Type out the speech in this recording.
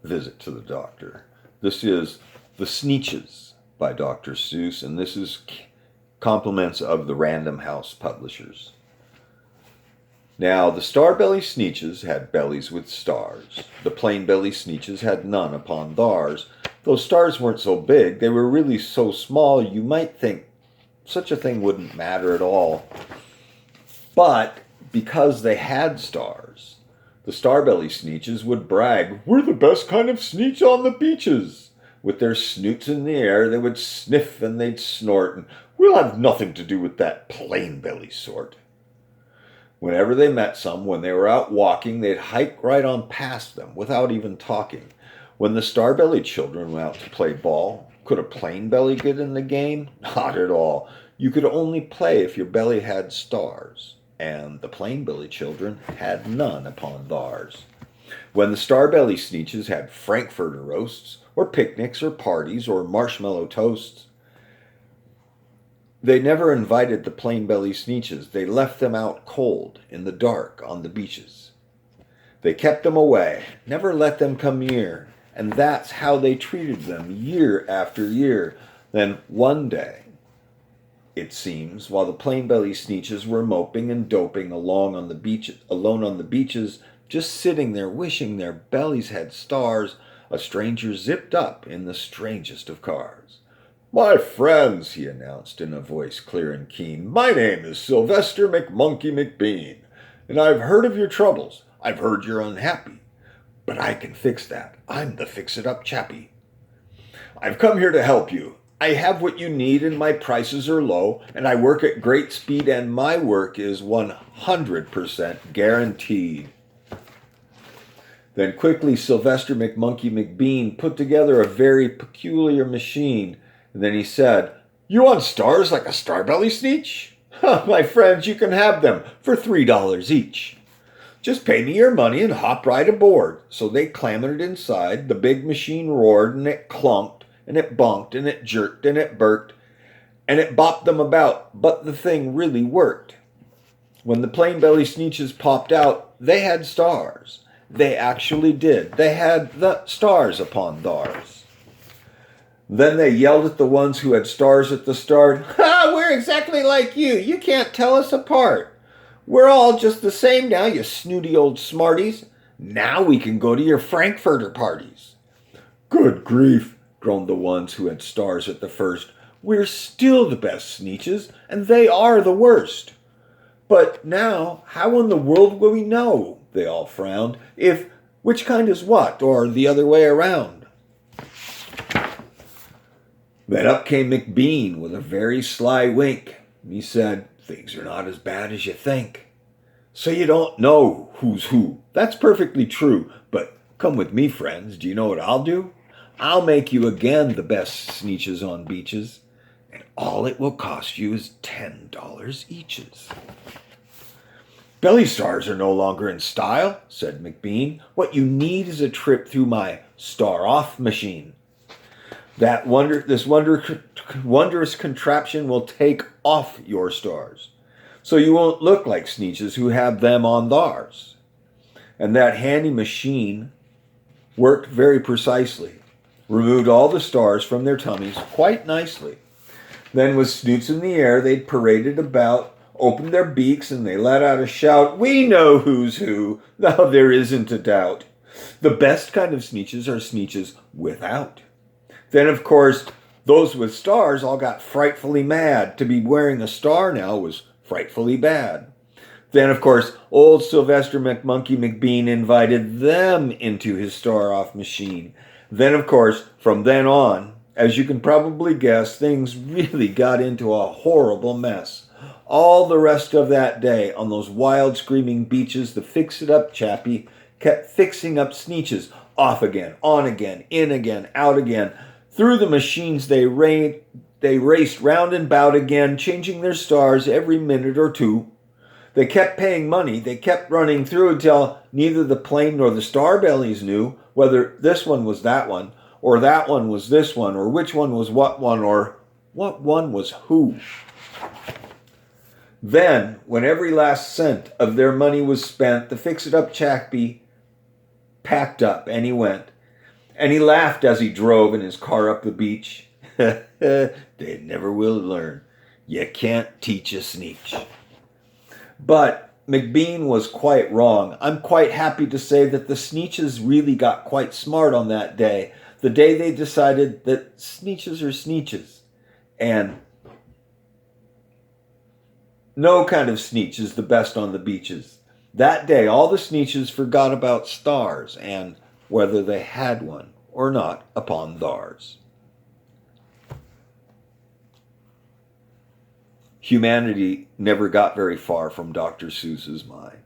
visit to the doctor. This is The Sneetches by Dr. Seuss, and this is compliments of the Random House publishers. Now, the star-belly Sneetches had bellies with stars. The plain-belly Sneetches had none upon theirs. Those stars weren't so big, they were really so small you might think such a thing wouldn't matter at all. But because they had stars, the star-belly Sneetches would brag, "We're the best kind of Sneetch on the beaches." With their snoots in the air, they would sniff and they'd snort, and "We'll have nothing to do with that plain-belly sort." Whenever they met some, when they were out walking, they'd hike right on past them without even talking. When the star-belly children went out to play ball, could a plain belly get in the game? Not at all. You could only play if your belly had stars, and the plain belly children had none upon theirs. When the star-belly Sneetches had frankfurter roasts, or picnics, or parties, or marshmallow toasts, they never invited the plain-belly Sneetches. They left them out cold, in the dark, on the beaches. They kept them away, never let them come near, and that's how they treated them year after year. Then one day, it seems, while the plain-belly Sneetches were moping and doping along on the beach, alone on the beaches, just sitting there wishing their bellies had stars, a stranger zipped up in the strangest of cars. "My friends," he announced in a voice clear and keen, "my name is Sylvester McMonkey McBean, and I've heard of your troubles. I've heard you're unhappy, but I can fix that. I'm the fix-it-up chappie. I've come here to help you. I have what you need and my prices are low, and I work at great speed and my work is 100% guaranteed." Then quickly Sylvester McMonkey McBean put together a very peculiar machine, and then he said, "You want stars like a star-belly Sneetch? My friends, you can have them for $3 each. Just pay me your money and hop right aboard." So they clambered inside, the big machine roared, and it clunked, and it bonked, and it jerked, and it burked, and it bopped them about, but the thing really worked. When the plain-belly Sneetches popped out, they had stars. They actually did. They had the stars upon theirs. Then they yelled at the ones who had stars at the start, "Ha! We're exactly like you. You can't tell us apart. We're all just the same now, you snooty old smarties. Now we can go to your frankfurter parties." "Good grief," groaned the ones who had stars at the first. "We're still the best Sneetches, and they are the worst." "But now, how in the world will we know," they all frowned, "if which kind is what, or the other way around?" Then up came McBean with a very sly wink. He said, "Things are not as bad as you think. So you don't know who's who. That's perfectly true. But come with me, friends. Do you know what I'll do? I'll make you again the best Sneetches on beaches, and all it will cost you is $10 eaches." "Belly stars are no longer in style," said McBean. "What you need is a trip through my star-off machine. This wondrous contraption will take off your stars, so you won't look like Sneetches who have them on theirs." And that handy machine worked very precisely, removed all the stars from their tummies quite nicely. Then with snoots in the air, they'd paraded about, opened their beaks, and they let out a shout, "We know who's who, now there isn't a doubt. The best kind of Sneetches are Sneetches without." Then, of course, those with stars all got frightfully mad. To be wearing a star now was frightfully bad. Then, of course, old Sylvester McMonkey McBean invited them into his star-off machine. Then, of course, from then on, as you can probably guess, things really got into a horrible mess. All the rest of that day, on those wild screaming beaches, the fix-it-up chappie kept fixing up Sneetches. Off again, on again, in again, out again. Through the machines they raced round and bout again, changing their stars every minute or two. They kept paying money. They kept running through until neither the plain nor the star-bellies knew whether this one was that one, or that one was this one, or which one was what one, or what one was who. Then, when every last cent of their money was spent, the fix-it-up chappie packed up and he went. And he laughed as he drove in his car up the beach. They never will learn. You can't teach a Sneetch. But McBean was quite wrong. I'm quite happy to say that the Sneetches really got quite smart on that day. The day they decided that Sneetches are Sneetches. And no kind of Sneetch is the best on the beaches. That day, all the Sneetches forgot about stars and whether they had one or not upon theirs. Humanity never got very far from Dr. Seuss's mind.